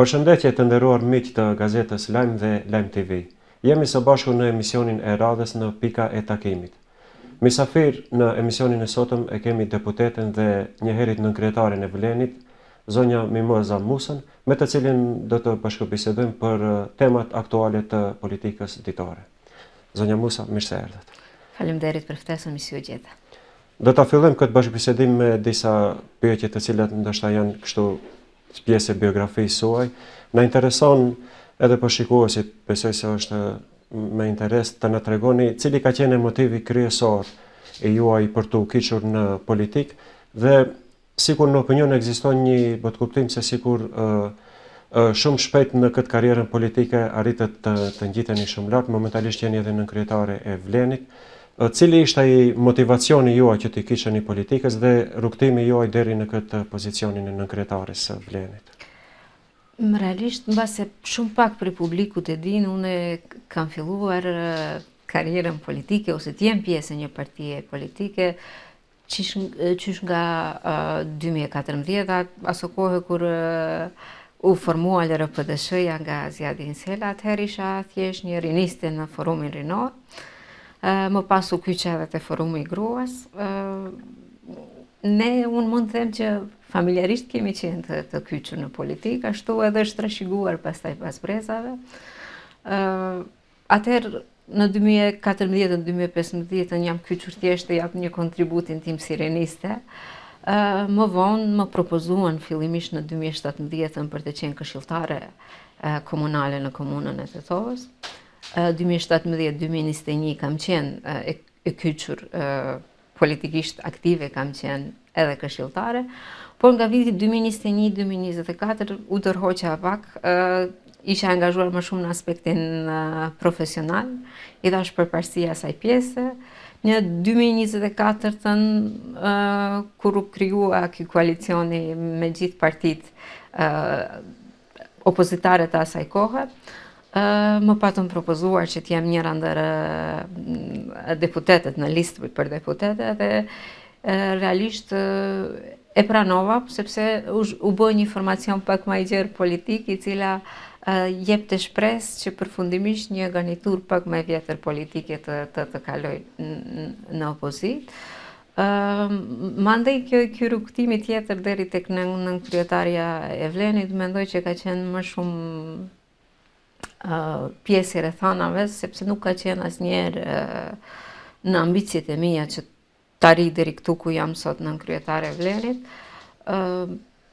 Përshëndetje të nderuar miq të gazetës Lajm dhe Lajm TV. Jemi së bashku në emisionin e radhës në pika e takimit. Misafir në emisionin e sotëm e kemi deputeten dhe njëherit nënkryetarin e Vlenit, zonja Mimoza Musën, me të cilin do të bashkëbisedojmë për temat aktuale të politikës ditore. Zonja Musa, mirë se erdhët. Faleminderit për ftesën, mi si u gjeta. Do ta fillojmë këtë bashkëbisedim me disa pyetje të cilat ndoshta janë kështu pjesë e biografisë suaj. Na intereson edhe për shikuesit, besoj se është me interes të na tregoni cili ka qenë motivi kryesor e juaj për të ukiqur në politik dhe sikur në opinion ekziston një botkuptim se sikur shumë shpejt në këtë karrierën politike arritët të ngjiteni shumë lart, momentalisht jeni edhe nënkryetare e Vlenit. Cili ishte ai motivacioni juaj që të kisheni politikës dhe rrugtimi juaj deri në këtë pozicionin e nënkryetares së Vlenit? Realisht, mbase shumë pak për publikut e din, unë kam filluar karrierën politike ose të jem pjesë e një partie politike qysh nga 2014, aso kohë kur u formua LRPDSH-ja nga Zjadi Insela, atëherë isha thjesht një riniste në forumin rinor. Më pas u kyqa edhe të forumi i gruas. Unë mund të them që familjarisht kemi qenë të kyqur në politikë, ashtu edhe është trashëguar pastaj pas brezave. Atëherë në 2014-2015 jam kyqur thjesht të jap një kontributin tim si riniste. Më vonë më propozuan fillimisht në 2017 për të qenë këshilltare komunale në komunën e Tetovës. 2017-2021 kam qenë e kyqur politikisht aktive, kam qenë edhe këshilltare, por nga viti 2021-2024 u tërhoqa pak, isha angazhuar më shumë në aspektin profesional, i dhash përparësia asaj pjese. Në 2024 kur u krijua ky koalicioni me gjithë partitë opozitare të asaj kohe, më patëm propozuar që t'jem njëra ndër deputetet në listë për deputetet dhe realisht e pranova sepse u bë një formacion pak më i gjerë politik i cila jep të shpresë që përfundimisht një garnitur pak më e vjetër politike të kaloj në opozit. Mandej kjo rrugtimi tjetër deri tek nënkryetaria e Vlenit, mendoj që ka qenë më shumë pjesë e rrethanave, sepse nuk ka qenë asnjëherë në ambicjet e mia që të arri deri këtu ku jam sot nënkryetare e Vlenit.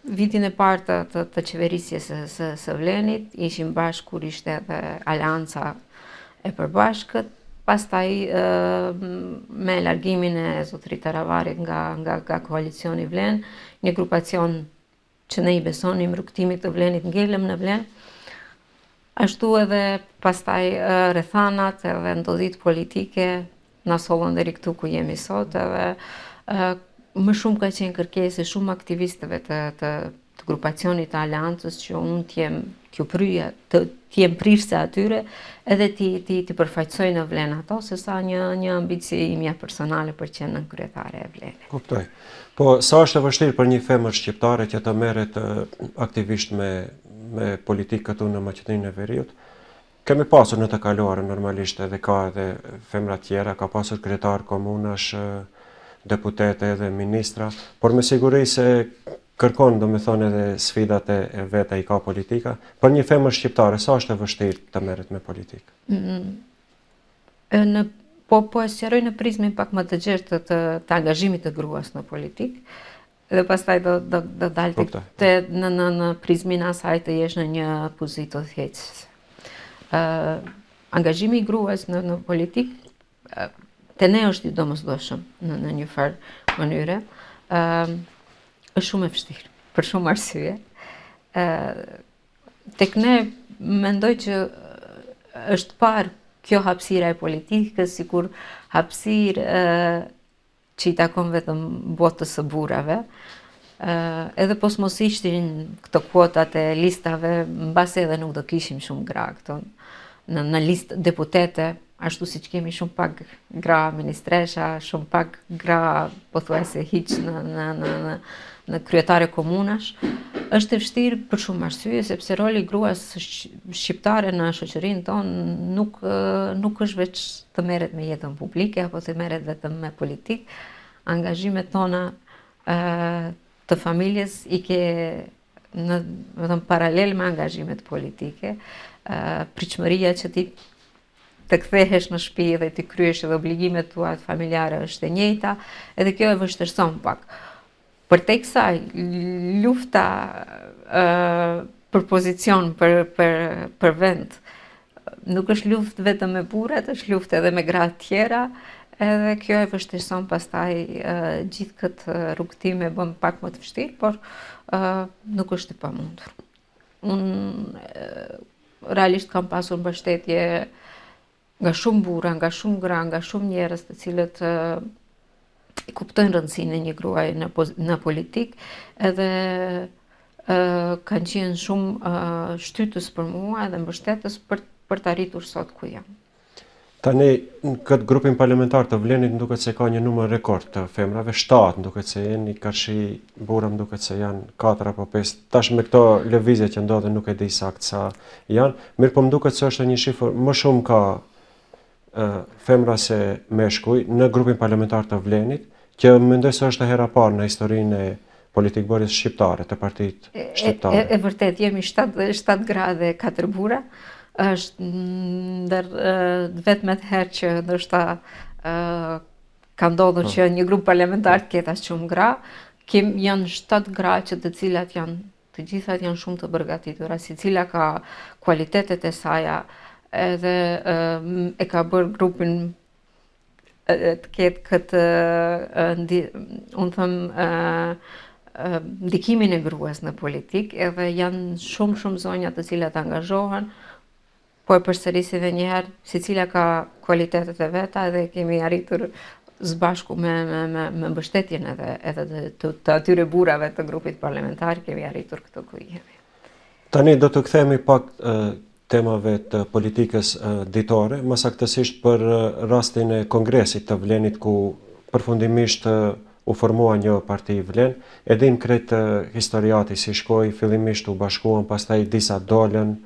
Vitin e parë të qeverisjes së Vlenit, ishim bashkë kur ishte edhe Aleanca e Përbashkët, pastaj me largimin e zotërit Taravarit nga koalicioni Vlen, një grupacion që ne i besonim rrugtimit të Vlenit ngelëm në Vlen. Ashtu edhe pastaj rrethanat edhe ndodhit politike na sollën deri këtu ku jemi sot, edhe më shumë ka qenë kërkesë shumë aktivistëve të grupacionit të Aleancës që unë t'jem prirse atyre edhe ti përfaqësoj në Vlen ato, sesa një ambicie imja personale për qenë nënkryetare e Vlenit. Kuptoj. Po sa është e vështirë për një femër shqiptare që të merret aktivisht me politikë këtu në Maqedoninë e Veriut? Kemi pasur në të kaluarën normalisht edhe ka edhe femra tjera, ka pasur kryetar komunash, deputete edhe ministra, por me siguri se kërkon domethënë edhe sfidat e veta i ka politika. Për një femër shqiptare, sa është e vështirë të merret me politikë? Po e sqaroj në prizmin pak më të gjerë të angazhimit të gruas në politikë, dhe pastaj do dalte në prizmin asaj të jesh në një pozitë të thjeshtë. Angazhimi i gruas në politikë te ne është i domosdoshëm në një farë mënyre. Është shumë e vështirë, për shumë arsye. Tek ne mendoj që është parë kjo hapësira e politikës, sikur hapësirë që i takon vetëm botës së burrave. Edhe pos mos ishtin këto kuotat e listave, mbase edhe nuk do kishim shumë gra këto në listë deputete, ashtu si që kemi shumë pak gra ministresha, shumë pak gra pothuajse hiq në kryetare komunash. Është e vështirë për shumë arsye, sepse roli i gruas shqiptare në shoqërinë tonë nuk është veç të merret me jetën publike apo të merret vetëm me politikë. Angazhimet tona të familjes i ke në paralel me angazhimet politike, pritshmëria që ti të kthehesh në shtëpi dhe ti kryesh edhe obligimet tua familjare është e njëjta, edhe kjo e vështirëson pak. Përtej kësaj, lufta për pozicion, për vend, nuk është luftë vetëm me burrat, është luftë edhe me gra të tjera, edhe kjo e vështirëson pastaj gjithë këtë rrugtim e bën pak më të vështirë, por nuk është e pamundur. Unë realisht kam pasur mbështetje nga shumë burra, nga shumë gra, nga shumë njerëz të cilët i kuptojnë rëndësinë e një gruaje në politikë, edhe kanë qenë shumë shtytës për mua edhe mbështetës për të arritur sot ku jam. Tani, në këtë grupin parlamentar të Vlenit më duket se ka një numër rekord të femrave, 7 më duket se janë, i karshi burra më duket se janë 4 apo 5. Tash me këto lëvizje që ndodhen nuk e di sakt sa janë, mirë po më duket se është një shifër më shumë ka femra se meshkuj në grupin parlamentar të Vlenit, që mendoj se është e hera parë në historinë e politikbërjes shqiptare, të partitë shqiptare. E vërtet, jemi 7 gra dhe 4 burra, është ndër vetmet herë që ndoshta ka ndodhur që një grup parlamentar të ketë aq shumë gra, janë 7 gra që të cilat të gjithat janë shumë të përgatitura, secila ka kualitetet e saja, edhe e ka bërë grupin të ketë këtë, unë thëmë, ndikimin e gruas në politikë, edhe janë shumë zonja të cilat angazhohen, po e përsërisi edhe njëherë, secila ka kualitetet e veta edhe kemi arritur zbashku me mbështetjen edhe të atyre burrave të grupit parlamentar, kemi arritur këto ku jemi. Tani do të kthehemi pak temave të politikës ditore, më saktësisht për rastin e kongresit të Vlenit, ku përfundimisht u formua një parti Vlen. E dim kretë historiati si shkoi, fillimisht u bashkuan, pastaj disa dolën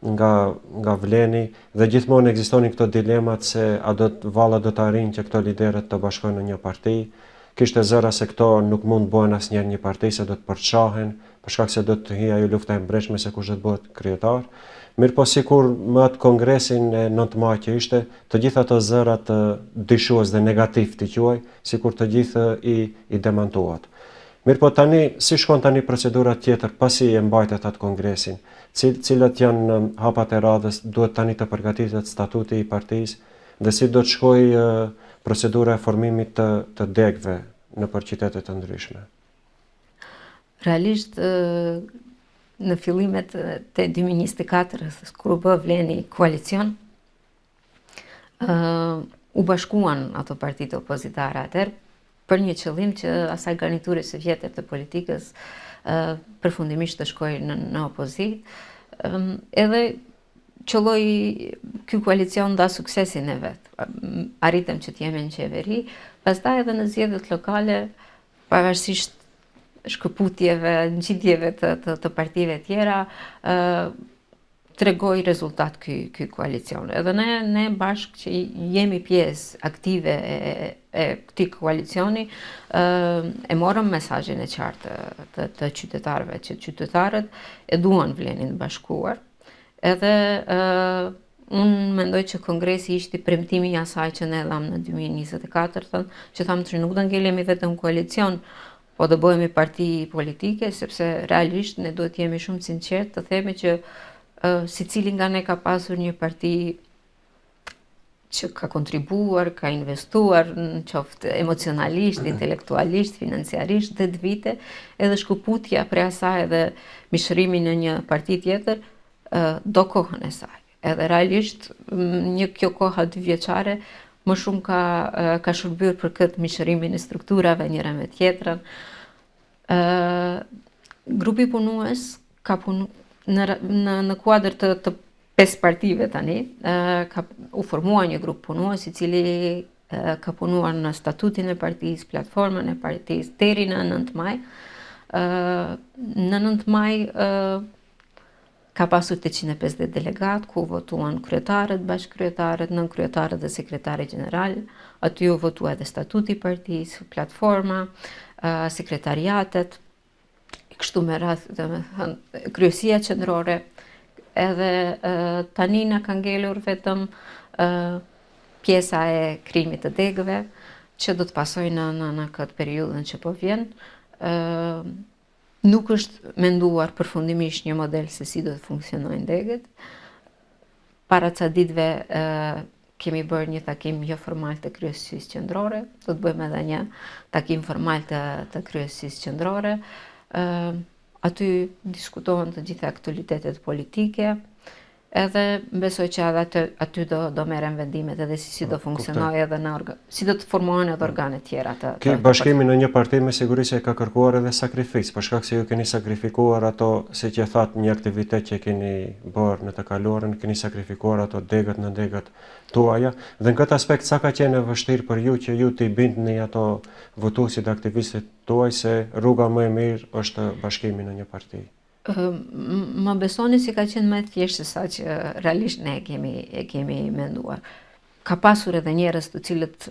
nga Vleni, dhe gjithmonë ekzistonin këto dilemat se valla do të arrijnë që këto liderët të bashkojnë në një parti. Kishte zëra se këto nuk mund të bëhen asnjëherë një parti, se do të përçahen, për shkak se do të hyjë ajo lufta e mbreshme se kush do të bëhet kryetar. Mirë po sikur më atë kongresin e 9 maj që ishte, të gjitha ato zërat dyshues dhe negativ të quaj, sikur të gjithë i demantuat. Mirë po tani, si shkon tani procedura tjetër pasi e mbajtet atë kongresin, cilat janë hapat e radhës, duhet tani të përgatitet statuti i partisë, dhe si do të shkojë procedura e formimit të degëve në qytete të ndryshme. Realisht, në fillimet të 2024, kur u bë Vleni koalicion, u bashkuan ato partitë opozitare atëherë për një qëllim që asaj garniture së vjetër të politikës përfundimisht të shkojë në opozitë, edhe qëlloi ky koalicion dha suksesin e vet. Arritëm që të jemi në qeveri, pastaj edhe në zgjedhjet lokale, pavarësisht shkëputjeve, ngjitjeve të partive tjera, tregoi rezultat ky koalicion. Edhe ne bashkë që jemi pjesë aktive e këtij koalicioni, e morëm mesazhin e qartë të qytetarëve, që qytetarët e duan Vlenin bashkuar. Edhe unë mendoj që kongresi ishte premtimi i asaj që ne dhamë në 2024, që thamë që nuk do ngelemi vetëm koalicion, po do bëhemi parti politike, sepse realisht ne duhet jemi shumë sinqert të themi që secili nga ne ka pasur një parti që ka kontribuar, ka investuar në qoftë emocionalisht, intelektualisht, financiarisht 10 vite, edhe shkëputja prej asaj edhe mishërimi në një parti tjetër do kohën e saj. Edhe realisht kjo koha 2 vjeçare më shumë ka shërbyer për këtë mishërimin e strukturave njëra me tjetrën. Grupi punues ka në kuadër të 5 partive tani, u formua një grup punues i cili ka punuar në statutin e partisë, platformën e partisë deri në 9 maj. Në 9 maj ka pasur 850 delegat, ku votuan kryetarët, bashkëkryetarët, nënkryetarët dhe sekretari gjeneral. Aty u votua edhe statuti i partisë, platforma, sekretariatet, kështu me radh, domethënë kryesia qendrore. Edhe tani na ka ngelur vetëm pjesa e krijimit të degëve, që do të pasojë në këtë periudhën që po vjen. Nuk është menduar përfundimisht një model se si do të funksionojnë degët. Para ca ditëve kemi bërë një takim jo formal të kryesisë qendrore, do të bëjmë edhe një takim formal të kryesisë qendrore. Aty diskutohen të gjitha aktualitetet politike, edhe besoj që edhe aty do merren vendimet edhe si do funksionojë edhe si do të formohen edhe organet tjera të Ky bashkimi në një parti me siguri se ka kërkuar edhe sakrificë, për shkak se ju keni sakrifikuar ato, siç e thatë, një aktivitet që keni bërë në të kaluarën, keni sakrifikuar ato degët në degët tuaja, dhe në këtë aspekt sa ka qenë vështirë për ju që ju t'i bindni ato votuesit dhe aktivistët tuaj se rruga më e mirë është bashkimi në një parti? Më besoni si ka qenë më e thjeshtë se sa që realisht ne e kemi menduar. Ka pasur edhe njerëz të cilët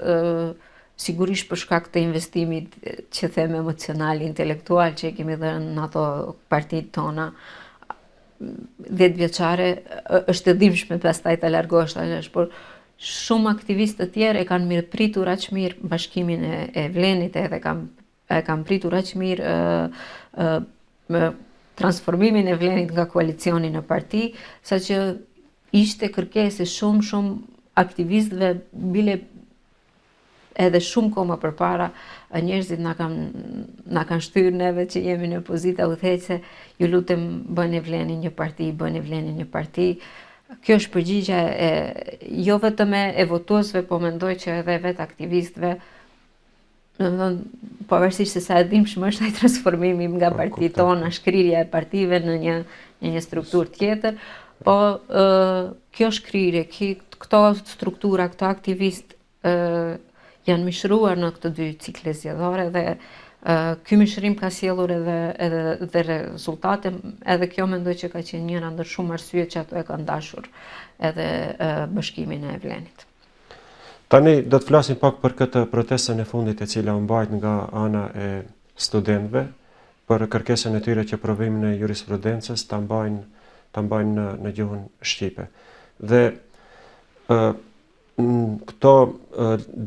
sigurisht për shkak të investimit që them emocional, intelektual që kemi dhënë në ato partitë tona 10 vjeçare, është e dhimbshme pastaj ta largosh alesh, por shumë aktivistë të tjerë e kanë mirëpritur aq mirë bashkimin e Vlenit, edhe e kanë pritur aq mirë transformimin e Vlenit nga koalicioni në parti, saqë ishte kërkesë shumë aktivistëve, bile edhe shumë kohë më përpara, njerëzit na kanë shtyrë neve që jemi në pozita udhëheqëse, ju lutem bëni Vlenin një parti, bëni Vlenin një parti. Kjo është përgjigja jo vetëm e votuesve, po mendoj që edhe vetë aktivistëve, pavarësisht se sa e dhimbshëm është ai transformimi nga partitë tona, shkrirja e partive në një strukturë tjetër, po kjo shkrirje, këto struktura, këto aktivistë janë mishruar në këto 2 cikle zgjedhore dhe ky mishërim ka sjellur edhe rezultate, edhe kjo mendoj që ka qenë njëra ndër shumë arsyet që ato e kanë dashur edhe bashkimin e Vlenit. Tani do të flasim pak për këtë protestën e fundit e cila u mbajt nga ana e studentëve për kërkesën e tyre që provimin e jurisprudencës ta mbajnë në gjuhën shqipe. Dhe këto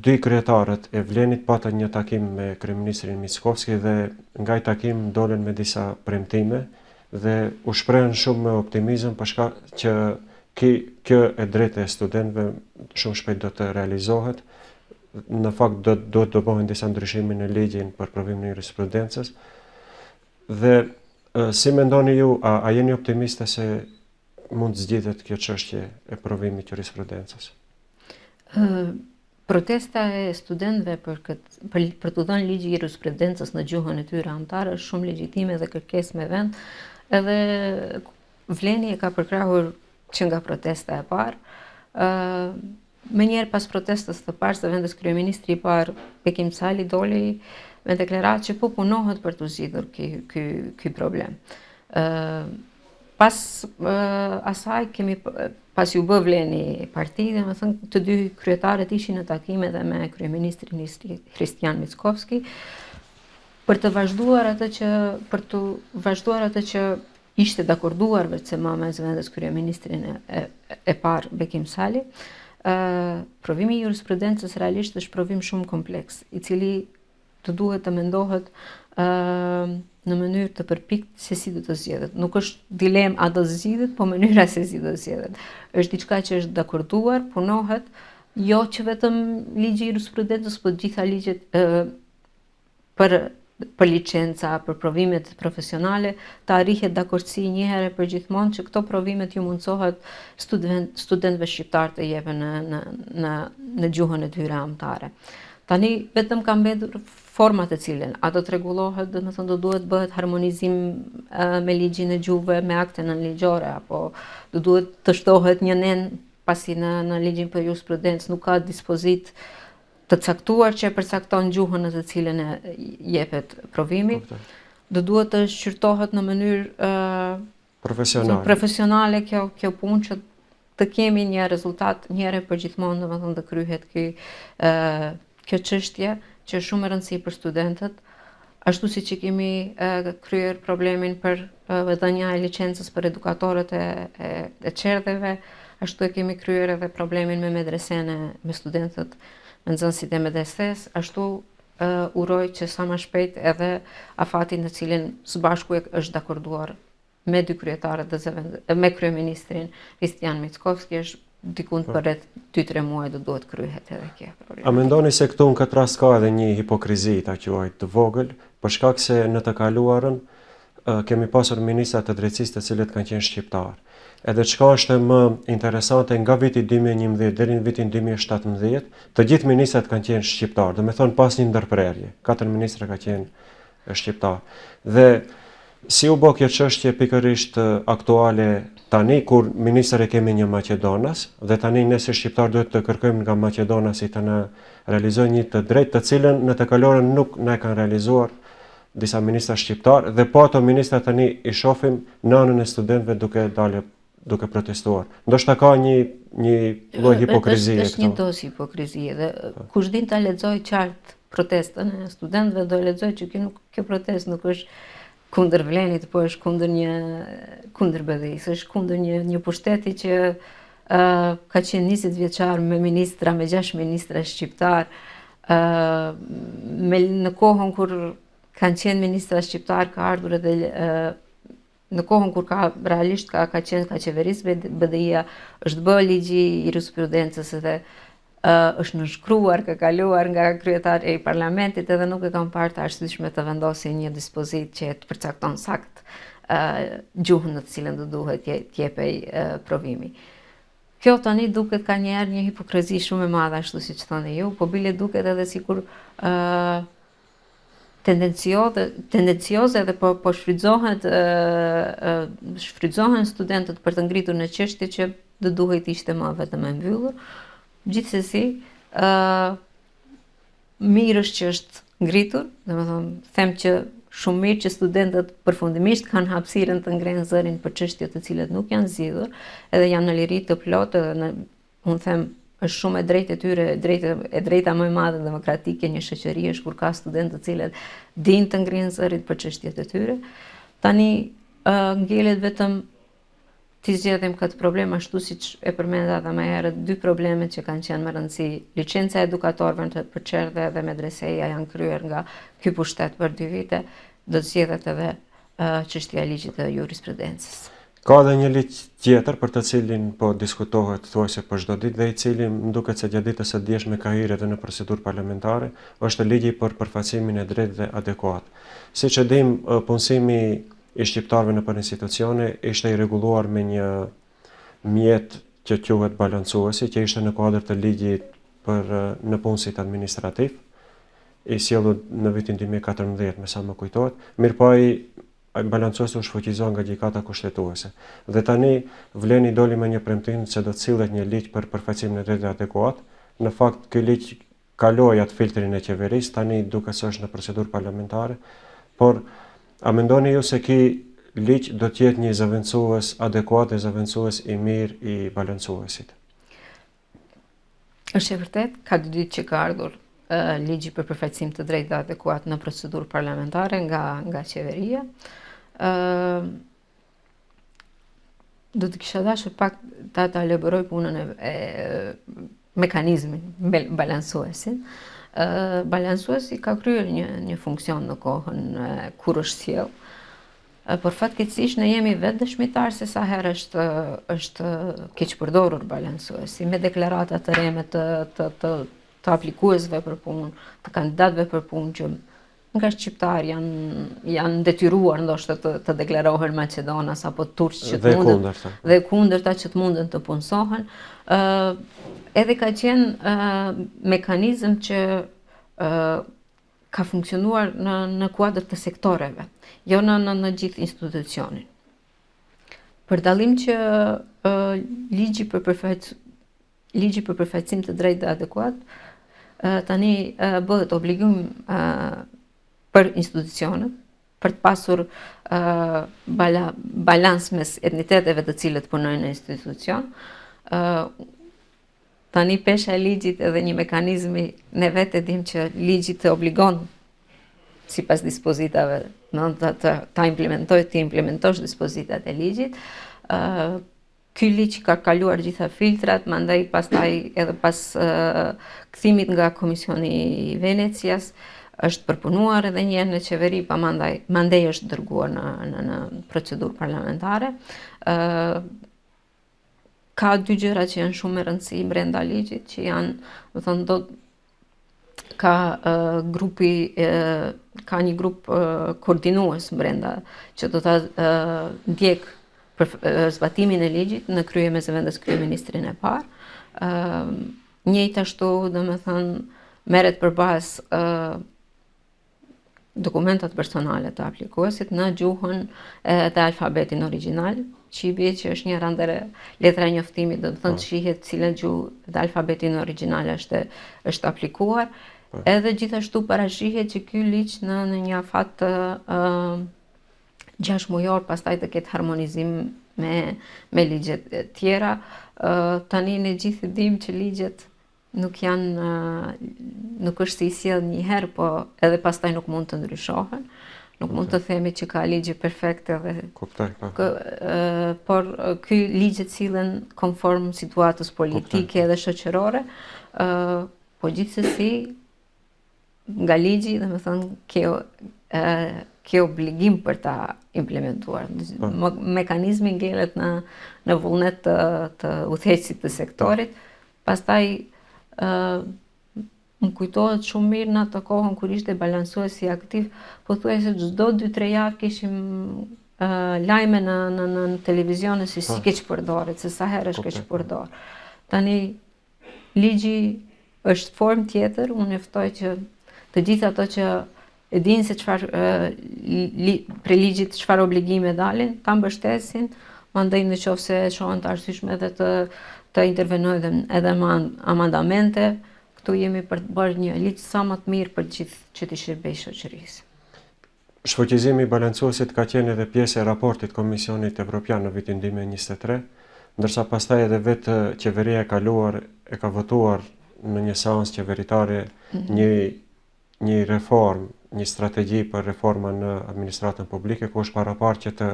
2 kryetarët e Vlenit patën një takim me kryeministrin Mickovski dhe nga ai takim dolën me disa premtime dhe u shprehen shumë me optimizëm për shkak që kjo e drejtë e studentëve shumë shpejt do të realizohet. Në fakt do të bëhen disa ndryshime në ligjin për provimin e jurisprudencës. Dhe si mendoni ju, a jeni optimiste se mund të zgjidhet kjo çështje e provimit të jurisprudencës? Protesta e studentëve për të dhënë ligji i jurisprudencës në gjuhën e tyre anëtare është shumë legjitime dhe kërkesë me vend, edhe Vleni e ka përkrahur që nga protesta e parë. Me njerë pas protestës të parë, së vendës kryeministri i parë, Bekim Sali, doli me deklaratë që po punohet për të zgjidhur ky problem. Pas asaj pas u bë Vleni parti, dhe më thënë të 2 kryetarët ishin në takime dhe me kryeministrin Hristian Mickovski për të vazhduar atë që ishte dakorduar veçse me zëvendës kryeministrin e parë Bekim Sali. Provimi i jurisprudencës realisht është provim shumë kompleks, i cili të duhet të mendohet në mënyrë të përpikt se si do të zgjedhet. Nuk është dilem a do zgjidhet, po mënyra se si do zgjedhet. Është diçka që është dakorduar, punohet, jo që vetëm ligji i jurisprudencës, po të gjitha ligjet për licenca, për provimet profesionale, të arrihet dakordsi një herë për gjithmonë që këto provimet ju mundsohet studentëve shqiptar të jepen në gjuhën e tyre anëtare. Tani vetëm ka mbetur format e cilën, a do të rregullohet, do të thënë do duhet bëhet harmonizim me ligjin e gjuhëve, me akte nënligjore, apo do duhet të shtohet një nen pasi në ligjin për jurisprudencë nuk ka dispozit të caktuar që e përcakton gjuhën në të cilën e jepet provimi. do duhet të shqyrtohet në mënyrë profesionale kjo punë që të kemi një rezultat njëherë për gjithmonë, domethënë të kryhet kjo çështje që është shumë e rëndësishme për studentët, ashtu siç e kemi kryer problemin për dhënia e licencës për edukatorët e çerdheve, ashtu e kemi kryer edhe problemin me medresene, me studentët, me nxënësit e medreses, ashtu uroj që sa më shpejt edhe afatin në cilin së bashku është dakorduar me dy kryetarët me kryeministrin Kristian Mickovski, është diku për rreth 2-3 muaj do duhet kryhet edhe kjo problem. A mendoni se këtu në këtë rast ka edhe një hipokrizi ta quaj të vogël, për shkak se në të kaluarën kemi pasur ministra të drejtësisë të cilët kanë qenë shqiptar. Edhe çka është më interesante, nga viti 2011 deri në vitin 2017, të gjithë ministrat kanë qenë shqiptar, do të thonë pas një ndërprerje, 4 ministra kanë qenë shqiptar. Dhe si u bë kjo çështje pikërisht aktuale tani kur ministër e kemi një Maqedonas dhe tani ne si shqiptar duhet të kërkojmë nga Maqedonasi të na realizojë një të drejtë, të cilën në të kaluarën nuk na kanë realizuar disa ministra shqiptar dhe po ato ministra tani i shohim në anën e studentëve duke protestuar. Ndoshta ka një lloj hipokrizie këtu. Është një dosë hipokrizie dhe kush din ta lexoj qartë protestën e studentëve do lexoj që kjo protestë nuk është kundër Vlenit, po është kundër BDI-s, është kundër një pushteti që ka qenë 20 vjeçar me 6 ministra shqiptar, në kohën kur kanë qenë ministra shqiptar ka ardhur edhe në kohën kur realisht ka qenë ka qeverisë BDI-a, është bë ligji i jurisprudencës dhe është nënshkruar, ka kaluar nga kryetari i parlamentit edhe nuk e kam parë të arsyeshme të vendosin një dispozitë që të përcakton sakt gjuhën në të cilën do duhet t'jepej provimi. Kjo tani duket ka njerë një hipokrizi shumë e madhe ashtu siç thoni ju, po bile duket edhe sikur tendencioze dhe po shfrytëzohen studentët për të ngritur në çështje që do duhet ishte më vetëm e mbyllur. Gjithsesi, mirë është që është ngritur, domethënë them që shumë mirë që studentët përfundimisht kanë hapësirën të ngrenë zërin për çështje të cilat nuk janë zgjidhur, edhe janë në liri të plotë dhe unë them është shumë e drejtë e tyre, e drejta më e madhe demokratike një shoqërie është kur ka studentë të cilët dinë të ngrihen zërit për çështjet e tyre. Tani ngelet vetëm ti zgjedhim këtë problem ashtu siç e përmenda edhe më herët, 2 problemet që kanë qenë më rëndësi, licenca e edukatorëve për çerdhe dhe medreseja janë kryer nga ky pushtet për 2 vite, do të zgjedhet edhe çështja e ligjit të jurisprudencës. Ka edhe një ligj tjetër për të cilin po diskutohet thuajse për çdo ditë dhe i cili më duket se gjatë ditës së djeshme ka hyrë edhe në procedurë parlamentare, është ligji për përfaqësimin e drejtë dhe adekuat. Siç e dim, punësimi i shqiptarëve në për institucione ishte i rregulluar me një mjet që quhet balancuesi, që ishte në kuadër të ligjit për në punësit administrativ, i sjellur në vitin 2014, me sa më kujtohet. Mirëpo ai balancuesi u shfuqizoi nga gjykata kushtetuese. Dhe tani Vleni doli me një premtim se do të sillet një ligj për përfaqësimin e drejtë adekuat. Në fakt ky ligj kaloi atë filtrin e qeverisë, tani duket se është në procedurë parlamentare, por a mendoni ju se ky ligj do të jetë një zëvendësues adekuat dhe zëvendësues i mirë i balancuesit? Është e vërtet, ka 2 ditë që ka ardhur ligji për përfaqësim të drejtë dhe adekuat në procedurë parlamentare nga qeveria. Do të kisha dashur pak ta elaboroj punën e mekanizmin balancuesin. Balancuesi ka kryer një funksion në kohën kur është sjell. Por fatkeqësisht ne jemi vetë dëshmitar se sa herë është keq përdorur balancuesi me deklarata të reme të aplikuesve për punë, të kandidatëve për punë që nga shqiptar janë detyruar ndoshta të deklarohen Maqedonas apo turq që të mundën dhe kundërta që të mundën të punësohen. Edhe ka qenë mekanizëm që ka funksionuar në kuadër të sektoreve, jo në gjithë institucionin. Për dallim që ligji për përfaqësim të drejtë dhe adekuat tani bëhet obligim për institucionet, për të pasur balans mes etniteteve të cilët punojnë në institucion. Tani pesha e ligjit edhe një mekanizmi, ne vetë dim që ligji të obligon sipas dispozitave, ta implementosh dispozitat e ligjit. Ky ligj ka kaluar gjitha filtrat, mandej pastaj edhe pas kthimit nga Komisioni i Venecias është përpunuar edhe një herë në qeveri, pa mandej është dërguar në procedurë parlamentare. Ka dy gjëra që janë shumë e rëndësishme brenda ligjit, që janë, do të thonë, ka një grup koordinues brenda që do ta ndjek për zbatimin e ligjit në krye me zëvendës kryeministrin e parë. Njëjtashtu, domethënë, merret përballë dokumentat personale të aplikuesit në gjuhën të alfabetin origjinal, që i bie që është një ndër letra e njoftimit, do të thonë shihet cila gjuhë dhe alfabetin origjinal është aplikuar. Edhe gjithashtu parashihet që ky ligj në një afat 6 mujor pastaj të ketë harmonizim me ligjet tjera. Tani ne gjithë dim që ligjet nuk është se i sjell një herë, po edhe pastaj nuk mund të ndryshohen. Nuk mund të themi që ka ligje perfekte por ky ligjet sillen konform situatës politike dhe shoqërore, po gjithsesi nga ligji, domethënë, ke obligim për ta implementuar. Mekanizmi ngjelet në vullnet të udhëheqësit të sektorit. Pastaj më kujtohet shumë mirë në atë kohën kur ishte balansuesi aktiv, pothuajse çdo 2-3 javë kishim lajme në televizion se si keq përdoret, se sa herë është keq përdor. Tani ligji është formë tjetër, unë ftoj që të gjithë ato që e dinë se për ligjit çfarë obligime dalin, ta mbështesin, mandej nëse shohen të arsyeshme edhe të intervenojnë edhe me amandamente. Këtu jemi për të bërë një ligj sa më të mirë për gjithë që t'i shërbejë shoqërisë. Shfuqizimi i balancuesit ka qenë edhe pjesë e raportit Komisionit Evropian në vitin 2023, ndërsa pastaj edhe vetë qeveria e kaluar e ka votuar në një seancë qeveritare një reformë, një strategji për reforma në administratën publike, ku është paraparë që të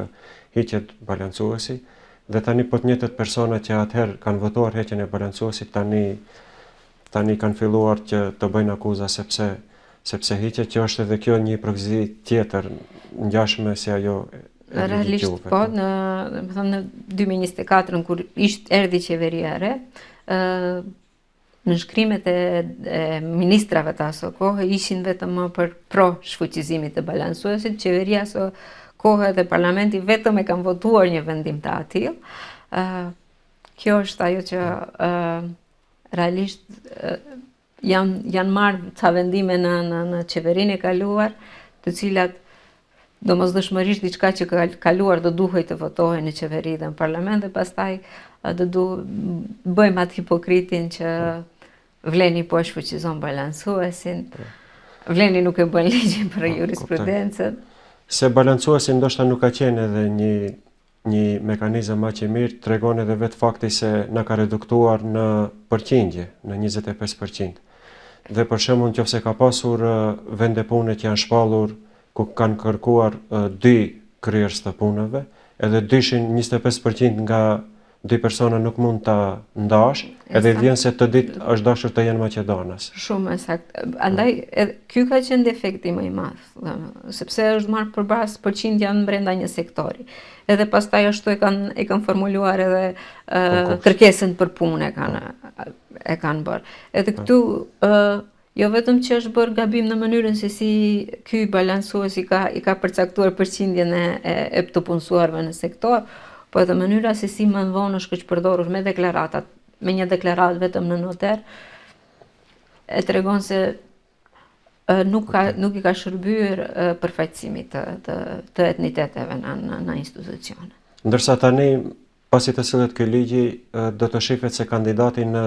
hiqet balancuesi, dhe tani po të njëjtët persona që atëherë kanë votuar heqjen e balancuesit tani kanë filluar që të bëjnë akuza sepse hiqet, që është edhe kjo një hipokrizi tjetër ngjashme si ajo e realisht po, në 2024 kur erdhi qeveria e re, në shkrimet e ministrave të aso kohë ishin vetëm për pro shfuqizimit të balancuesit, qeveria aso kohë dhe parlamenti vetëm e kanë votuar një vendim të atill. Kjo është ajo që realisht janë marrë ca vendime në qeverinë e kaluar, të cilat domosdoshmërisht diçka që ka kaluar do duhej të votohej në qeveri dhe në parlament, dhe pastaj bëjmë atë hipokritin që vleni po e shfuqizon balancuesin, vleni nuk e bën ligjin për jurisprudencën. Se balancuesi ndoshta nuk ka qenë edhe një mekanizëm aq i mirë, tregon edhe vetë fakti se na ka reduktuar në përqindje, në 25%. Dhe për shembull, nëse ka pasur vende pune që janë shpallur ku kanë kërkuar 2 kryerës të punëve, edhe dyshin 25% nga 2 persona nuk mund ta ndash, edhe vjen se të ditë është dashur të jenë Maqedonas. Shumë saktë. Andaj ky ka qenë defekti më i madh, sepse është marrë përballë përqindja brenda një sektori. Edhe pastaj ashtu e kanë formuluar edhe kërkesën për punë e kanë bërë. Edhe këtu jo vetëm që është bërë gabim në mënyrën se si ky balancues i ka përcaktuar përqindjen e të punësuarve në sektor, po edhe mënyra se si më vonë është keq përdorur me deklaratat, me një deklaratë vetëm në noter, e tregon se nuk i ka shërbyer përfaqësimit të etniteteve në institucione. Ndërsa tani, pasi të sillet ky ligji, do të shihet se kandidati në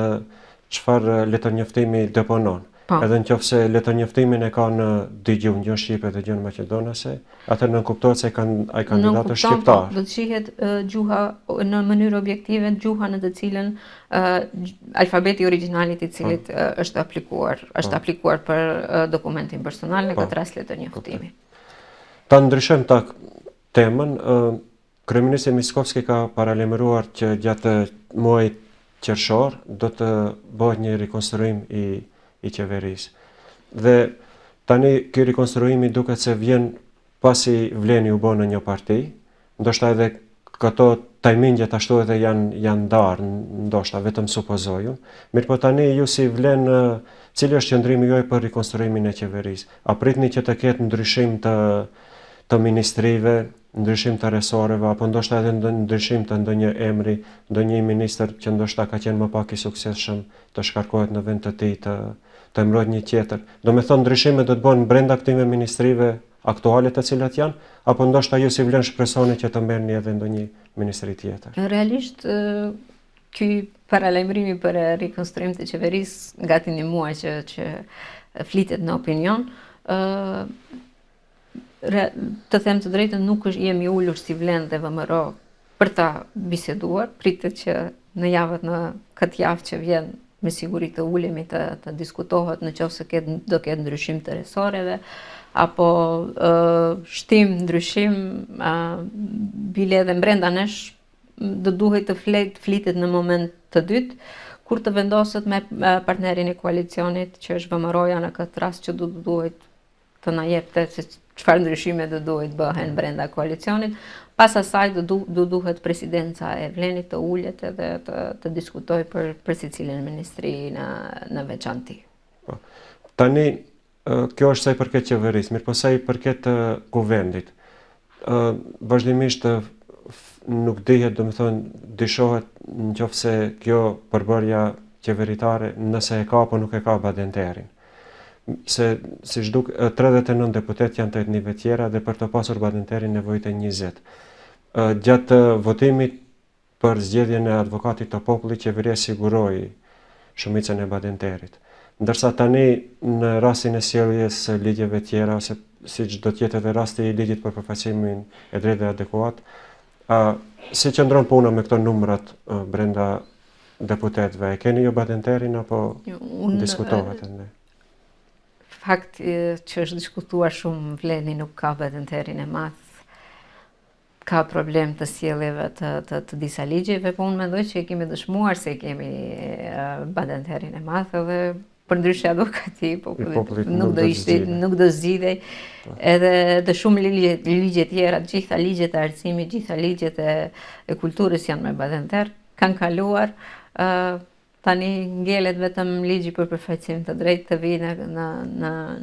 çfarë letërnjoftimi deponon. Po. Edhe nëse letërnjoftimin e ka në dy gjuhë, një shqipe dhe një maqedonase, atëherë nuk kuptohet se ai kandidat është shqiptar. Do të shihet gjuha në mënyrë objektive, gjuha në të cilën alfabeti originalit i cilit është aplikuar për dokumentin personal, në këtë rast letërnjoftimi. Ta ndryshojmë tak temën. Kryeministri Mickovski ka paralajmëruar që gjatë muajit qershor do të bëhet një rikonstruim i qeverisë. Dhe tani ky rikonstruimi duket se vjen pasi Vleni u bë në një parti, ndoshta edhe këto tajmingjet ashtu edhe janë ndarë, ndoshta vetëm supozojun. Mirëpo tani ju si Vlen, cili është qëndrimi juaj për rikonstruimin e qeverisë? A pritni që të ketë ndryshim të ministrive, ndryshim të resoreve, apo ndoshta edhe ndryshim të ndonjë emri, ndonjë ministër që ndoshta ka qenë më pak i suksesshëm të shkarkohet në vend të tij, të emërohet një tjetër. Do me thonë ndryshime do të bëhen brenda këtyre ministrive aktuale të cilat janë, apo ndoshta ju si Vlen shpresoni që të merrni edhe ndonjë ministri tjetër? Realisht, ky paralajmërimi për rikonstruim të qeverisë gati një muaj që flitet në opinion. Të them të drejtën, nuk jemi ulur si Vlen dhe VMRO për ta biseduar. Pritet që në këtë javë që vjen me siguri të ulemi të diskutohet nëse do ketë ndryshim të resoreve, apo shtim, ndryshim, bile edhe brenda nesh do duhet të flitet në moment të dytë, kur të vendoset me partnerin e koalicionit, që është VMRO-ja në këtë rast, që do duhet të na jepte se çfarë ndryshime do duhet bëhen brenda koalicionit. Pas asaj do duhet presidenca e Vlenit të ulet edhe të diskutojë për secilin ministri në veçanti. Tani kjo është sa i përket qeverisë, mirëpo sa i përket kuvendit. Vazhdimisht nuk dihet, domethënë dyshohet nëse kjo përbërja qeveritare nëse e ka apo nuk e ka Badenterin. Se siç duk 39 deputet janë të etnive tjera dhe për të pasur Badenterin nevojite 20. Gjatë votimit për zgjedhjen e advokatit të popullit, qeveria siguroi shumicën e Badenterit. Ndërsa tani në rastin e sjelljes së ligjeve tjera, ose siç do të jetë edhe rasti i ligjit për përfaqësimin e drejtë dhe adekuat, si qëndron puna me këto numrat brenda deputetëve? E keni ju Badenterin apo diskutohet ende? Fakt që është diskutuar shumë, Vleni nuk ka Badenterin e madh. Ka problem të sjelljeve të disa ligjeve, po unë mendoj që e kemi dëshmuar se kemi Badenterin e madh, edhe përndryshe advokati nuk do zgjidhej, edhe shumë ligje tjera, gjitha ligjet e arsimit, gjitha ligjet e kulturës janë me Badenter, kanë kaluar. Tani ngelet vetëm ligji për përfaqësim të drejtë të vijë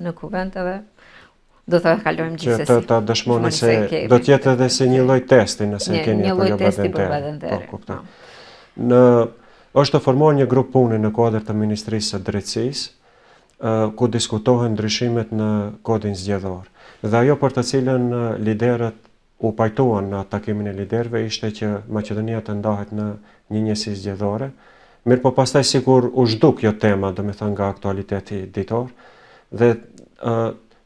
në kuvent, edhe do të kalojmë gjithsesi. Që ta dëshmoni se do të jetë edhe si një lloj testi nëse keni një lloj apo jo testi për Badenter. Badenter. Është të formuar një grup pune në kuadër të Ministrisë së Drejtësisë, ku diskutohen ndryshimet në kodin zgjedhor. Dhe ajo për të cilën liderët u pajtuan në takimin e liderëve ishte që Maqedonia të ndahet në një njësi zgjedhore. Mirë po pastaj sikur u zhduk jo tema, domethënë nga aktualiteti ditor, dhe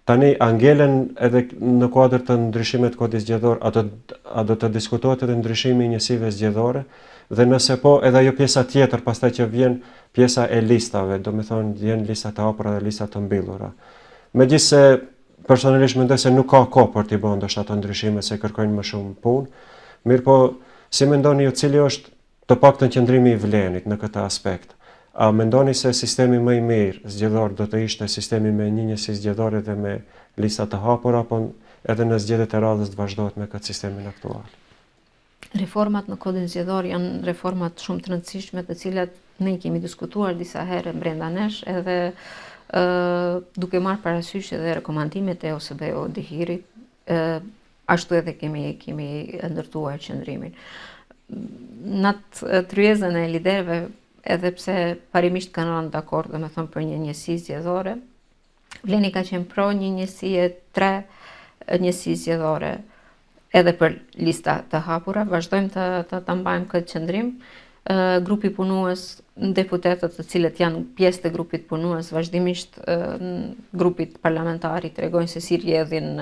tani angelen edhe në kuadër të ndryshimit të kodit zgjedhor, a do të diskutohet edhe ndryshimi i njësive zgjedhore, dhe nëse po, edhe ajo pjesa tjetër pastaj që vjen pjesa e listave, domethënë vjen listat e hapura dhe listat të mbyllura. Megjithse personalisht mendoj se nuk ka kohë për t'i bërë ndoshta ato ndryshime, se kërkojnë më shumë punë. Mirë po, si mendoni ju cili është të paktën qëndrimi i Vlenit në këtë aspekt? A mendoni se sistemi më i mirë zgjedhor do të ishte sistemi me një njësi zgjedhore dhe me lista të hapura, apo edhe në zgjedhjet e radhës të vazhdohet me këtë sistemin aktual? Reformat në kodin zgjedhor janë reformat shumë të rëndësishme, të cilat ne kemi diskutuar disa herë brenda nesh, edhe duke marrë parasysh edhe rekomandimet e OSBE-u Dihirit, ashtu edhe kemi ndërtuar qëndrimin. Në të tryezën e liderëve, edhe pse parimisht kanë rënë dakord, domethënë për një njësi zgjedhore, Vleni ka qenë pro një njësie 3 njësi zgjedhore edhe për lista të hapura. Vazhdojmë të mbajmë këtë qëndrim. grupi punues, deputetët të cilët janë pjesë të grupit punues, vazhdimisht grupit parlamentari tregojnë se si rrjedhin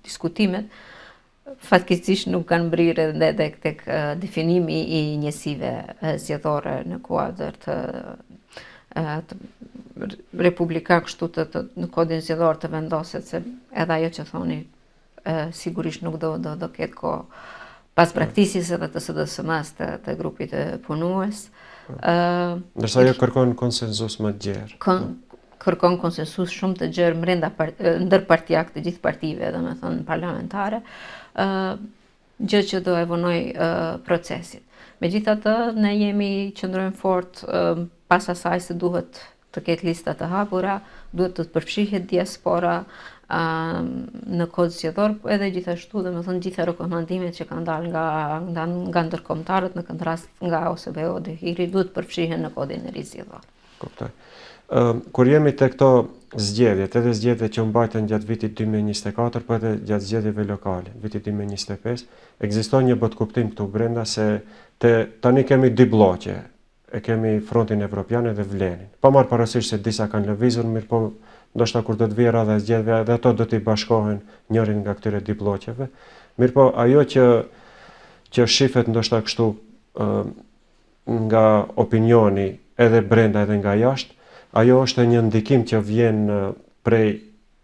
diskutimet, fatkeqësisht nuk kanë brirë edhe tek definimi i njësive zgjedhore në kuadër të republika, kështu në kodin zgjedhor të vendoset, se edhe ajo që thoni sigurisht nuk do ketë kohë pas praktikës edhe të SDSM-s të grupit punues. Ndërsa ajo kërkon konsensus më të gjerë. Kërkon konsensus shumë të gjerë ndërpartijak të gjithë partive, domethënë parlamentare, gjë që do evonoj procesin. Megjithatë, ne qëndrojmë fort pas asaj se duhet të ketë lista të hapura, duhet të përfshihet diaspora në kod zgjedhor, edhe gjithashtu, domethënë gjitha rekomandimet që kanë dalë nga ndërkombëtarët, në këtë rast nga OSBE-u dhe HIRI, duhet përfshihen në kodin e ri zgjedhor. Kuptoj. Kur jemi te këto zgjedhjet, edhe zgjedhjet që mbajtën gjatë vitit 2024, po edhe gjatë zgjedhjeve lokale, vitit 2025, ekziston një botkuptim këtu brenda se tani kemi dy bloqe, e kemi Frontin Evropian dhe Vlenin. Pa marrë parasysh se disa kanë lëvizur, mirë po ndoshta kur do të vijë radha e zgjedhjeve, edhe ato do t'i bashkohen njërin nga këtyre dy bloqeve. Mirë po ajo që shifet ndoshta kështu nga opinioni edhe brenda edhe nga jashtë, ajo është një ndikim që vjen prej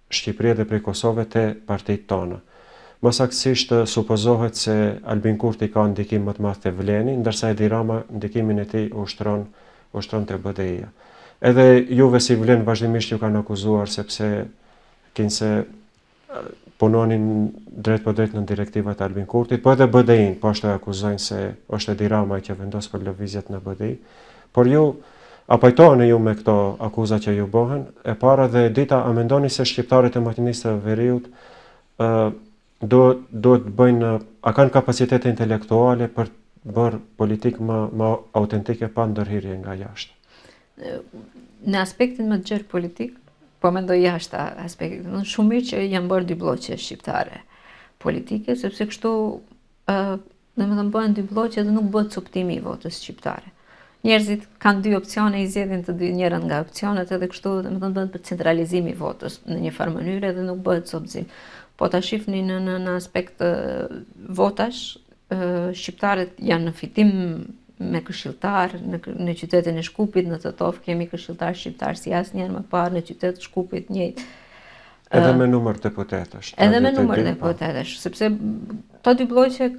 Shqipërisë dhe prej Kosovës te partitë tona. Më saktësisht supozohet se Albin Kurti ka ndikim më të madh te Vleni, ndërsa Edi Rama ndikimin e tij ushtron te BDI-ja. Edhe juve si Vlen vazhdimisht ju kanë akuzuar sepse kinse punonin drejt për drejt në direktivat e Albin Kurtit, po edhe BDI-n, po ashtu e akuzojnë se është Edi Rama që vendos për lëvizjet në BDI. Por ju apajtoheni ju me këto akuza që ju bëhen, e para dhe dita, a mendoni se shqiptarët e Maqedonisë së Veriut do të bëjnë, a kanë kapacitete intelektuale për të bërë politikë më autentike pa ndërhyrje nga jashtë? Në aspektin më të gjerë politik, po mendoj jashtë aspektin, shumë mirë që janë bërë dy bloqe shqiptare politike, sepse kështu domethënë bëhen dy bloqe dhe nuk bëhet coptimi i votës shqiptare. Njerëzit kanë dy opcione, i zgjedhin të dy njëra nga opcionet, edhe kështu domethënë bëhet për centralizimi i votës në një farë mënyrë dhe nuk bëhet coptëzim. Po ta shihni në aspekt votash, shqiptarët janë në fitim me këshilltar në qytetin e Shkupit, në Tetov kemi këshilltar shqiptar si asnjëherë më parë, në qytet Shkupit njëjtë. Edhe me numër deputetësh. Edhe me numër deputetësh, sepse to dy bloqe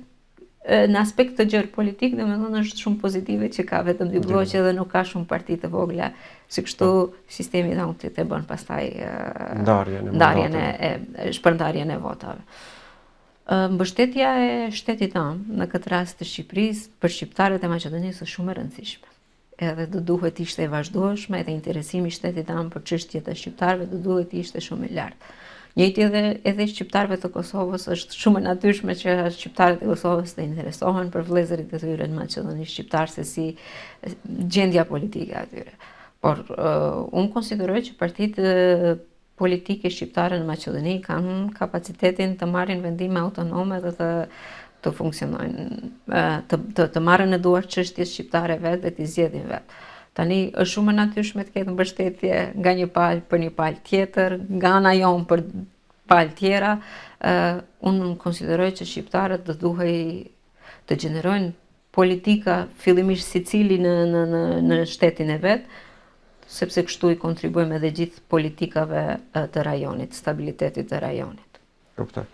në aspekt të gjerë politik, domethënë është shumë pozitive që ka vetëm dy bloqe dhe nuk ka shumë parti të vogla, si kështu sistemi i të bën pastaj shpërndarjen e votave. Mbështetja e shtetit tonë në këtë rast të Shqipërisë për shqiptarët e Maqedonisë është shumë e rëndësishme. Edhe do duhet ishte e vazhdueshme, edhe interesimi i shtetit tonë për çështjet e shqiptarëve do duhet ishte shumë i lartë. Njëjti edhe shqiptarëve të Kosovës është shumë e natyrshme që shqiptarët e Kosovës të interesohen për vëllezërit e tyre në Maqedoni shqiptar se si gjendja politike atyre. Por unë konsideroj që partitë politike shqiptare në Maqedoni kanë kapacitetin të marrin vendime autonome dhe të funksionojnë, të marrin në duar çështjet shqiptare vetë dhe t'i zgjedhin vetë. Tani është shumë e natyrshme të ketë mbështetje nga një palë për një palë tjetër, nga ana jonë për palë tjera. Unë konsideroj që shqiptarët do duhej të gjenerojnë politika fillimisht secili në shtetin e vet, sepse kështu i kontribuojmë edhe gjithë politikave të rajonit, stabilitetit të rajonit. Kuptoj.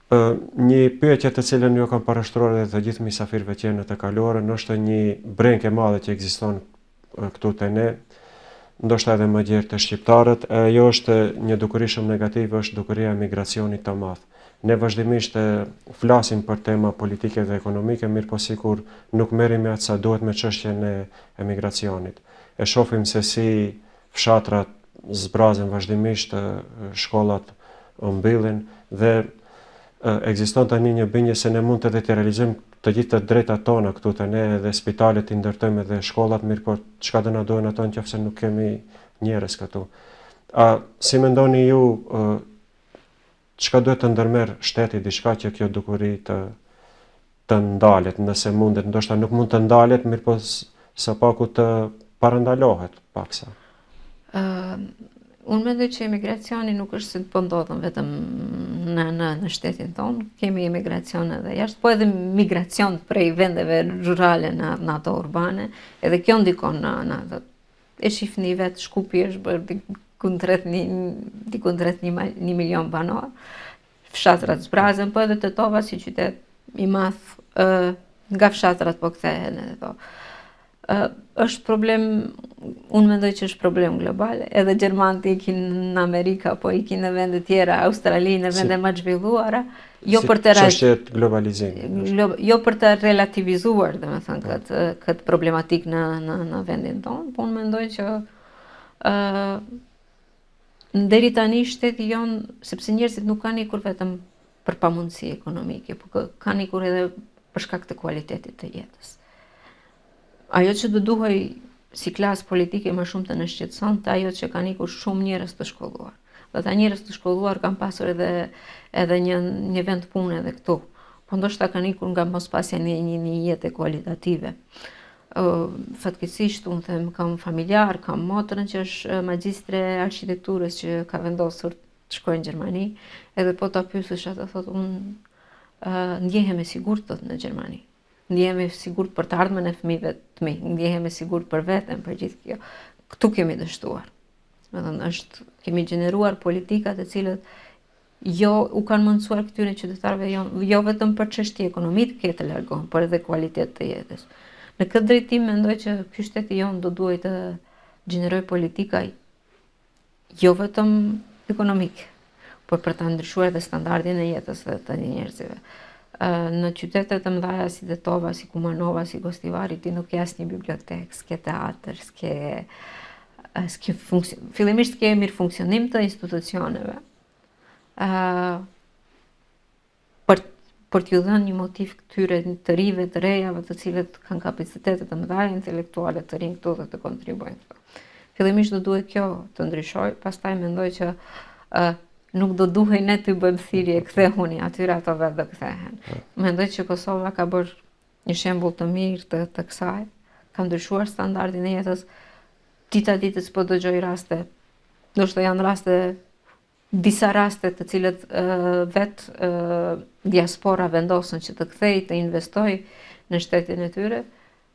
Një pyetje të cilën ju kam parashtruar edhe të gjithë mysafirëve që janë të kaluarën, është një brengë e madhe që ekziston këtu te ne, ndoshta edhe më gjerë të shqiptarët. Ajo është një dukuri shumë negative, është dukuria e migracionit të madh. Ne vazhdimisht flasim për tema politike dhe ekonomike, mirë po sikur nuk merremi atë sa duhet me çështjen e emigracionit. E shohim se si fshatrat zbrazen vazhdimisht, shkollat mbyllen dhe ekziston tani një bindje se ne mund të realizojmë të gjithë të drejtat tona këtu te ne, edhe spitalet i ndërtojmë edhe shkollat, mirë po çka do na duhen ato nëse nuk kemi njerëz këtu. Si mendoni ju, çka duhet të ndërmerr shteti, diçka që kjo dukuri të ndalet, nëse mundet, ndoshta nuk mund të ndalet, mirë po së paku të parandalohet paksa. Unë mendoj që emigracioni nuk është se po ndodhen vetëm në shtetin tonë, kemi emigracion edhe jashtë, po edhe migracion prej vendeve rurale në ato urbane, edhe kjo ndikon në ato. E shifni vetë Shkupi është bërë dikun rreth 1 milion banor, fshatrat zbrazen, po edhe Tetova si qytet i madh nga fshatrat po kthehen edhe to. Është problem, unë mendoj që është problem global, edhe Gjermanët ikin në Amerika, po ikin në vende tjera, Australi, në vende më të zhvilluara, jo për të relativizuar, domethënë, këtë problematik në vendin tonë, po unë mendoj që deri tani shteti jon, sepse njerëzit nuk kanë ikur vetëm për pamundësi ekonomike, por kanë ikur edhe për shkak të kualitetit të jetës. Ajo që do duhej si klasë politike më shumë të në shqetëson, të ajo që kanë ikur shumë njerëz të shkolluar. Dhe ta njerëz të shkolluar kanë pasur edhe një vend pune edhe këtu. Po ndoshta kanë ikur nga mospasja një jete kualitative. Fatkeqësisht, unë them, kam familjar, kam motrën që është magjistre arkitekturës që ka vendosur të shkojë në Gjermani, edhe po ta pyesësh atë thotë unë ndjehem e sigurt thot në Gjermani. Ndjehem e sigurt për të ardhmen e fëmijëve të mi, ndjehem e sigurt për veten, për gjithë kjo. Këtu kemi dështuar. Kemi gjeneruar politika të cilët jo u kanë mundësuar këtyre qytetarëve jo vetëm për çështje ekonomike të largohen, por edhe kualitet të jetës. Në këtë drejtim mendoj që ky shteti jon do duhet të gjenerojë politika jo vetëm ekonomike, por për të ndryshuar edhe standardin e jetës të njerëzve. Në qytetet të mëdha si Tetova, si Kumanova, si Gostivari, ti nuk ke asnjë bibliotek, s'ke teatr, fillimisht ke mirë funksionim të institucioneve. Për t'ju dhënë një motiv këtyre të rive, të rejave, të cilët kanë kapacitete të mëdha intelektuale të rinë këtu dhe të kontribuojnë këtu. Fillimisht do duhet kjo të ndryshojë, pastaj mendoj që nuk do duhej ne të bëjmë thirrje kthehuni, atyre ato vetë do kthehen. Mendoj që Kosova ka bërë një shembull të mirë të kësaj, ka ndryshuar standardin e jetës, dita ditës po dëgjoj raste, ndoshta janë disa raste të cilët vetë diaspora vendosën që të kthejë, të investojë në shtetin e tyre.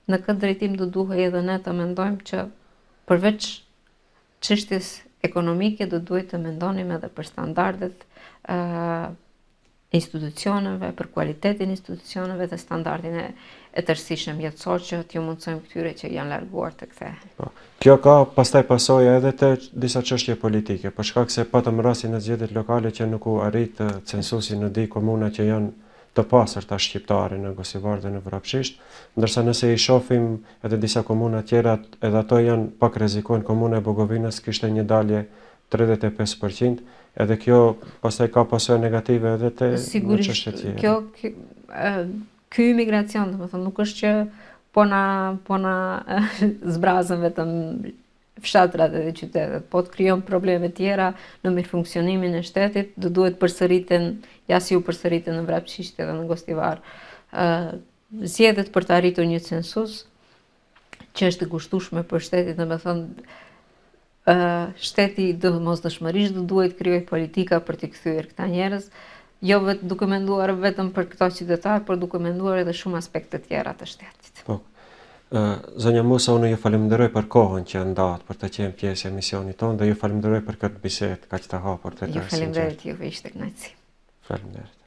Në këtë drejtim do duhej edhe ne të mendojmë që përveç çështjes ekonomike do duhet të mendonim edhe për standardet institucioneve, për kualitetin institucioneve dhe standardin e tërësishëm jetësor që t'ju mundsojmë këtyre që janë larguar të kthehen. Kjo ka pastaj pasojë edhe të disa çështje politike, për shkak se patëm rastin e zgjedhjeve lokale që nuk u arrit censusi në di komuna që janë të pasërta shqiptare në Gosivar dhe në Vrapshisht, ndërsa nëse i shohim edhe disa komuna tjera, edhe ato janë pak rrezikojnë. Komuna e Bogovinës kishte një dalje 35%, edhe kjo pastaj ka pasojë negative edhe te çështjet tjera. Ky imigracion, domethënë, nuk është që po na zbrazën vetëm fshatrat edhe qytetet, po të krijon probleme tjera në mirëfunksionimin e shtetit, do duhet përsëriten, ja si u përsëriten në Vrapshisht edhe në Gostivar, zgjedhjet për të arritur një census që është e kushtueshme për shtetin, domethënë shteti domosdoshmërisht do duhet krijojë politika për të kthyer këta njerëz, jo duke menduar vetëm për këto qytetarë, por duke menduar edhe shumë aspekte tjera të shtetit. Po. Zonja Musa, unë ju falenderoj për kohën që ndat për të qenë pjesë e emisionit tonë dhe ju falenderoj për këtë bisedë kaq të hapur. Ju falenderoj, juve ishte kënaqësi. Faleminderit.